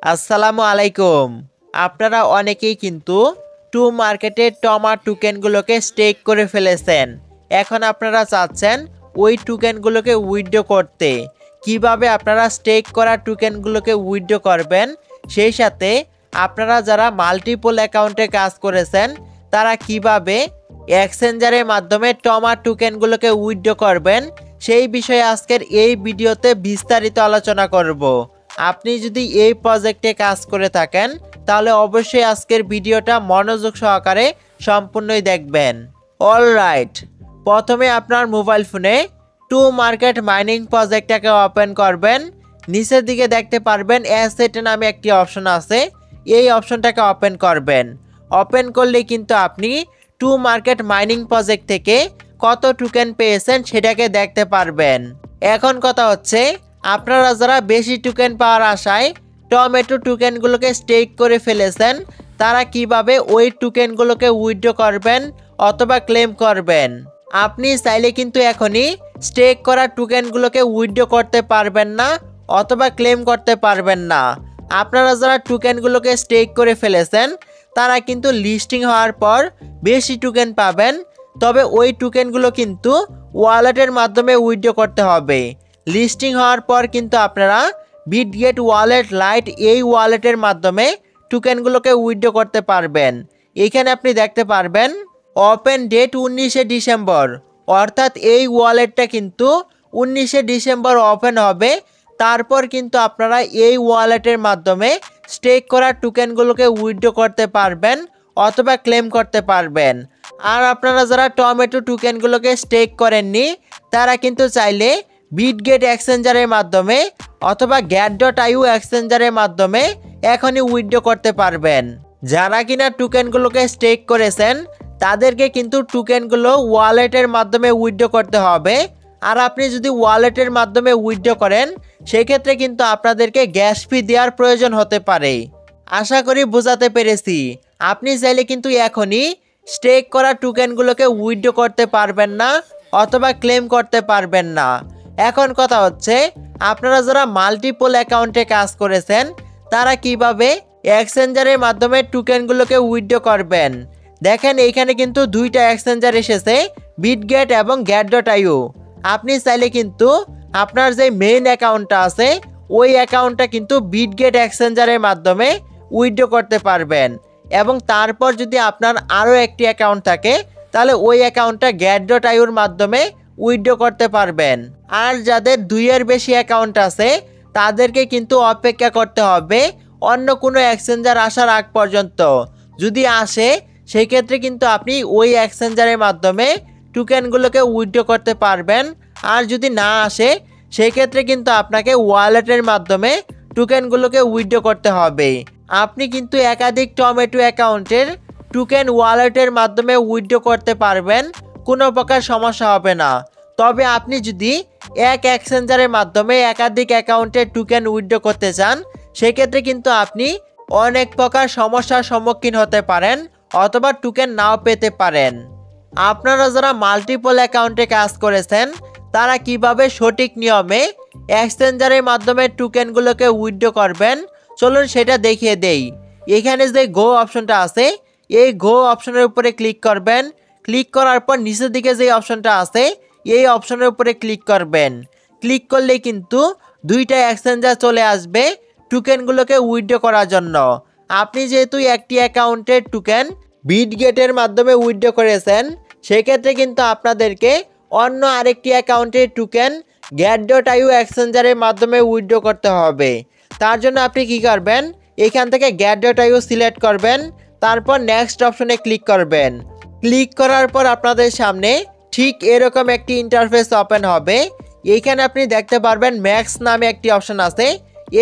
আসসালামু আলাইকুম। আপনারা অনেকেই কিন্তু টু মার্কেটে টমা টোকেনগুলোকে স্টেক করে ফেলেছেন। এখন আপনারা চাচ্ছেন ওই টোকেনগুলোকে উইথড্র করতে। কিভাবে আপনারা স্টেক করা টোকেনগুলোকে উইথড্র করবেন, সেই সাথে আপনারা যারা মাল্টিপল অ্যাকাউন্টে কাজ করেছেন তারা কিভাবে এক্সচেঞ্জারের মাধ্যমে টমা টোকেনগুলোকে উইথড্র করবেন, সেই বিষয়ে আজকের এই ভিডিওতে বিস্তারিত আলোচনা করব। আপনি যদি এই প্রজেক্টে কাজ করে থাকেন তাহলে অবশ্যই আজকের ভিডিওটা মনোযোগ সহকারে সম্পূর্ণই দেখবেন। অলরাইট, প্রথমে আপনার মোবাইল ফোনে টু মার্কেট মাইনিং প্রজেক্টটাকে ওপেন করবেন। নিচের দিকে দেখতে পারবেন অ্যাসেট নামে একটি অপশন আছে, এই অপশনটাকে ওপেন করবেন। ওপেন করলে কিন্তু আপনি টু মার্কেট মাইনিং প্রজেক্ট থেকে কত টোকেন পেয়েছেন সেটাকে দেখতে পারবেন। এখন কথা হচ্ছে, আপনারা যারা বেশি টোকেন পাওয়ার আশায় টমেটো টোকেনগুলোকে স্টেক করে ফেলেছেন তারা কিভাবে ওই টোকেনগুলোকে উইথড্র করবেন অথবা ক্লেম করবেন। আপনি চাইলে কিন্তু এখনই স্টেক করা টোকেনগুলোকে উইথড্র করতে পারবেন না অথবা ক্লেম করতে পারবেন না। আপনারা যারা টোকেনগুলোকে স্টেক করে ফেলেছেন তারা কিন্তু লিস্টিং হওয়ার পর বেশি টোকেন পাবেন, তবে ওই টোকেনগুলো কিন্তু ওয়ালেটের মাধ্যমে উইথড্র করতে হবে। লিস্টিং হওয়ার পর কিন্তু আপনারা বিটগেট ওয়ালেট লাইট এই ওয়ালেটের মাধ্যমে টোকেনগুলোকে উইথড্র করতে পারবেন। এখানে আপনি দেখতে পারবেন ওপেন ডেট 19শে ডিসেম্বর, অর্থাৎ এই ওয়ালেটটা কিন্তু 19শে ডিসেম্বর ওপেন হবে। তারপর কিন্তু আপনারা এই ওয়ালেটের মাধ্যমে স্টেক করা টোকেনগুলোকে উইথড্র করতে পারবেন অথবা ক্লেম করতে পারবেন। আর আপনারা যারা টমেটো টোকেনগুলোকে স্টেক করেননি তারা কিন্তু চাইলে বিটগেট এক্সচেঞ্জারের মাধ্যমে অথবা get.io এক্সচেঞ্জারের মাধ্যমে এখনই উইথড্র করতে পারবেন। যারা কিনা টোকেনগুলোকে স্টেক করেছেন তাদেরকে কিন্তু টোকেনগুলো ওয়ালেটের মাধ্যমে উইথড্র করতে হবে। আর আপনি যদি ওয়ালেটের মাধ্যমে উইথড্র করেন সেক্ষেত্রে কিন্তু আপনাদেরকে গ্যাস ফি দেওয়ার প্রয়োজন হতে পারে। আশা করি বোঝাতে পেরেছি। আপনি চাইলে কিন্তু এখনই স্টেক করা টোকেনগুলোকে উইথড্র করতে পারবেন না অথবা ক্লেম করতে পারবেন না। এখন কথা হচ্ছে, আপনারা যারা মাল্টিপল অ্যাকাউন্টে কাজ করেছেন তারা কিভাবে এক্সচেঞ্জারের মাধ্যমে টোকেনগুলোকে উইথড্র করবেন। দেখেন এইখানে কিন্তু দুইটা এক্সচেঞ্জার এসেছে, বিটগেট এবং get.io। আপনি চাইলে কিন্তু আপনার যে মেইন অ্যাকাউন্টটা আছে ওই অ্যাকাউন্টটা কিন্তু বিটগেট এক্সচেঞ্জারের মাধ্যমে উইথড্র করতে পারবেন, এবং তারপর যদি আপনার আরও একটি অ্যাকাউন্ট থাকে তাহলে ওই অ্যাকাউন্টটা get.ioর মাধ্যমে উইথড্র করতে পারবেন। আর যাদের দুইয়ের বেশি অ্যাকাউন্ট আছে তাদেরকে কিন্তু অপেক্ষা করতে হবে অন্য কোনো এক্সচেঞ্জার আসার আগ পর্যন্ত। যদি আসে সেই ক্ষেত্রে কিন্তু আপনি ওই এক্সচেঞ্জারের মাধ্যমে টোকেনগুলোকে উইথড্র করতে পারবেন। আর যদি না আসে সেই ক্ষেত্রে কিন্তু আপনাকে ওয়ালেটের মাধ্যমে টোকেনগুলোকে উইথড্র করতে হবে। আপনি কিন্তু একাধিক টমেটো অ্যাকাউন্টের টোকেন ওয়ালেটের মাধ্যমে উইথড্র করতে পারবেন, কোনো প্রকার সমস্যা হবে না। তবে আপনি যদি এক এক্সচেঞ্জারের মাধ্যমে একাধিক অ্যাকাউন্টের টোকেন উইথড্র করতে চান সেক্ষেত্রে কিন্তু আপনি অনেক প্রকার সমস্যার সম্মুখীন হতে পারেন অথবা টোকেন নাও পেতে পারেন। আপনারা যারা মাল্টিপল অ্যাকাউন্টে কাজ করেছেন তারা কিভাবে সঠিক নিয়মে এক্সচেঞ্জারের মাধ্যমে টোকেনগুলোকে উইথড্র করবেন চলুন সেটা দেখিয়ে দেই। এখানে যে গো অপশনটা আছে এই গো অপশনের উপরে ক্লিক করবেন। ক্লিক করার পর নিচের দিকে যে অপশনটা আছে এই অপশনের উপরে ক্লিক করবেন। ক্লিক করলে কিন্তু দুইটা এক্সচেঞ্জার চলে আসবে টোকেনগুলোকে উইথড্র করার জন্য। আপনি যেহেতু একটি অ্যাকাউন্টের টোকেন বিটগেটের মাধ্যমে উইথড্র করেছেন সেক্ষেত্রে কিন্তু আপনাদেরকে অন্য আরেকটি অ্যাকাউন্টের টোকেন get.io এক্সচেঞ্জারের মাধ্যমে উইথড্র করতে হবে। তার জন্য আপনি কি করবেন, এখান থেকে get.io সিলেক্ট করবেন, তারপর নেক্সট অপশনে ক্লিক করবেন। ক্লিক করার পর আপনাদের সামনে ঠিক এরকম একটি ইন্টারফেস ওপেন হবে। এইখানে আপনি দেখতে পারবেন ম্যাক্স নামে একটি অপশন আছে,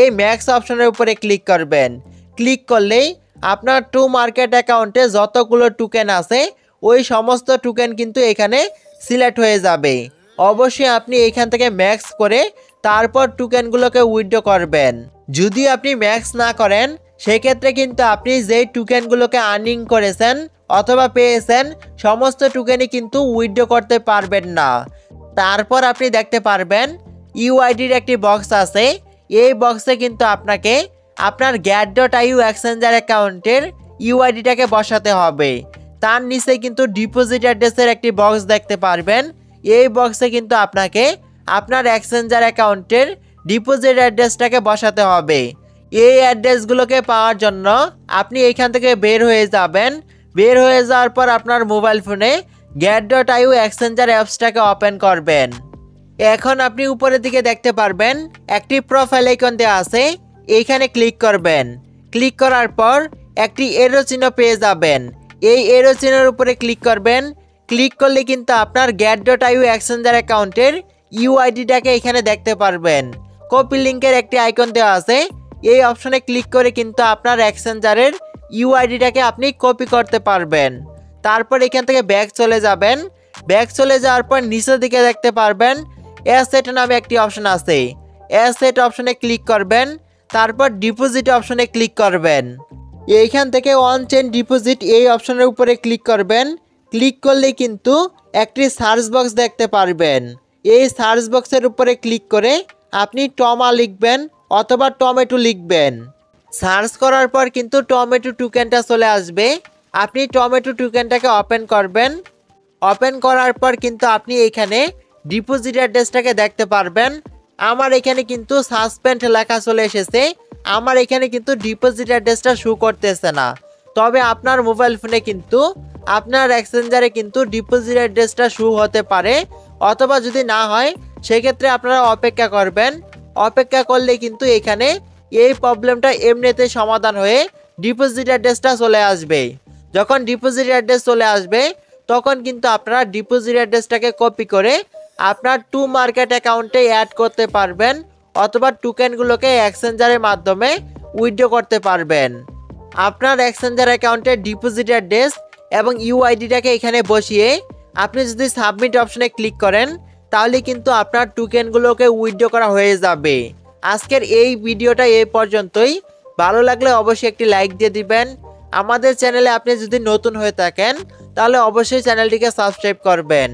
এই ম্যাক্স অপশনের উপরে ক্লিক করবেন। ক্লিক করলেই আপনার টু মার্কেট অ্যাকাউন্টে যতগুলো টোকেন আছে ওই সমস্ত টোকেন কিন্তু এখানে সিলেক্ট হয়ে যাবে। অবশ্যই আপনি এইখান থেকে ম্যাক্স করে তারপর টোকেনগুলোকে উইথড্র করবেন। যদি আপনি ম্যাক্স না করেন সেক্ষেত্রে কিন্তু আপনি যেই টোকেনগুলোকে আর্নিং করেছেন অথবা পেয়েছেন সমস্ত টোকেনই কিন্তু উইথড্র করতে পারবেন না। তারপর আপনি দেখতে পারবেন ইউআইডির একটি বক্স আছে, এই বক্সে কিন্তু আপনাকে আপনার get.io এক্সচেঞ্জার অ্যাকাউন্টের ইউআইডিটাকে বসাতে হবে। তার নিচে কিন্তু ডিপোজিট অ্যাড্রেসের একটি বক্স দেখতে পারবেন। এই বক্সে কিন্তু আপনাকে আপনার এক্সচেঞ্জার অ্যাকাউন্টের ডিপোজিট অ্যাড্রেসটাকে বসাতে হবে। এই অ্যাড্রেসগুলোকে পাওয়ার জন্য আপনি এইখান থেকে বের হয়ে যাবেন। বের হয়ে যাওয়ার পর আপনার মোবাইল ফোনে get.io এক্সচেঞ্জার অ্যাপসটাকে ওপেন করবেন। এখন আপনি উপরের দিকে দেখতে পারবেন একটি প্রোফাইল আইকন দেওয়া আছে, এইখানে ক্লিক করবেন। ক্লিক করার পর একটি এরো চিহ্ন পেয়ে যাবেন, এই এরো চিহ্নের উপরে ক্লিক করবেন। ক্লিক করলে কিন্তু আপনার get.io এক্সচেঞ্জার অ্যাকাউন্টের ইউআইডিটাকে এখানে দেখতে পারবেন। কপি লিঙ্কের একটি আইকন দেওয়া আছে, এই অপশনে ক্লিক করে কিন্তু আপনার এক্সচেঞ্জারের ইউআইডিটাকে আপনি কপি করতে পারবেন। তারপর এখান থেকে ব্যাক চলে যাবেন। ব্যাক চলে যাওয়ার পর নিচের দিকে দেখতে পারবেন অ্যাসেট নামে একটি অপশন আছে, অ্যাসেট অপশনে ক্লিক করবেন। তারপর ডিপোজিট অপশনে ক্লিক করবেন। এইখান থেকে অন চেইন ডিপোজিট এই অপশনের উপরে ক্লিক করবেন। ক্লিক করলে কিন্তু একটি সার্চ বক্স দেখতে পারবেন। এই সার্চ বক্সের উপরে ক্লিক করে আপনি টমা লিখবেন অথবা টমেটো লিখবেন। সার্চ করার পর কিন্তু টমেটো টোকেনটা চলে আসবে। আপনি টমেটো টোকেনটাকে ওপেন করবেন। ওপেন করার পর কিন্তু আপনি এখানে ডিপোজিট অ্যাড্রেসটাকে দেখতে পারবেন। আমার এখানে কিন্তু সাসপেন্ড লেখা চলে এসেছে, আমার এখানে কিন্তু ডিপোজিট অ্যাড্রেসটা শো করতেছে না। তবে আপনার মোবাইল ফোনে কিন্তু আপনার এক্সচেঞ্জারে কিন্তু ডিপোজিট অ্যাড্রেসটা শো হতে পারে, অথবা যদি না হয় সেক্ষেত্রে আপনারা অপেক্ষা করবেন। অপেক্ষা করলে কিন্তু এখানে এই প্রবলেমটা এমনিতে সমাধান হয়ে ডিপোজিট অ্যাড্রেসটা চলে আসবে। যখন ডিপোজিট অ্যাড্রেস চলে আসবে তখন কিন্তু আপনারা ডিপোজিট অ্যাড্রেসটাকে কপি করে আপনার টু মার্কেট অ্যাকাউন্টে অ্যাড করতে পারবেন, অথবা টোকেনগুলোকে এক্সচেঞ্জারের মাধ্যমে উইথড্র করতে পারবেন। আপনার এক্সচেঞ্জার অ্যাকাউন্টের ডিপোজিট অ্যাড্রেস এবং ইউআইডিটাকে এখানে বসিয়ে আপনি যদি সাবমিট অপশনে ক্লিক করেন তাহলে কিন্তু আপনার টোকেনগুলোকে উইথড্র করা হয়ে যাবে। আজকের এই ভিডিওটা এই পর্যন্তই। ভালো লাগলে অবশ্যই একটি লাইক দিয়ে দিবেন। আমাদের চ্যানেলে আপনি যদি নতুন হয়ে থাকেন তাহলে অবশ্যই চ্যানেলটিকে সাবস্ক্রাইব করবেন।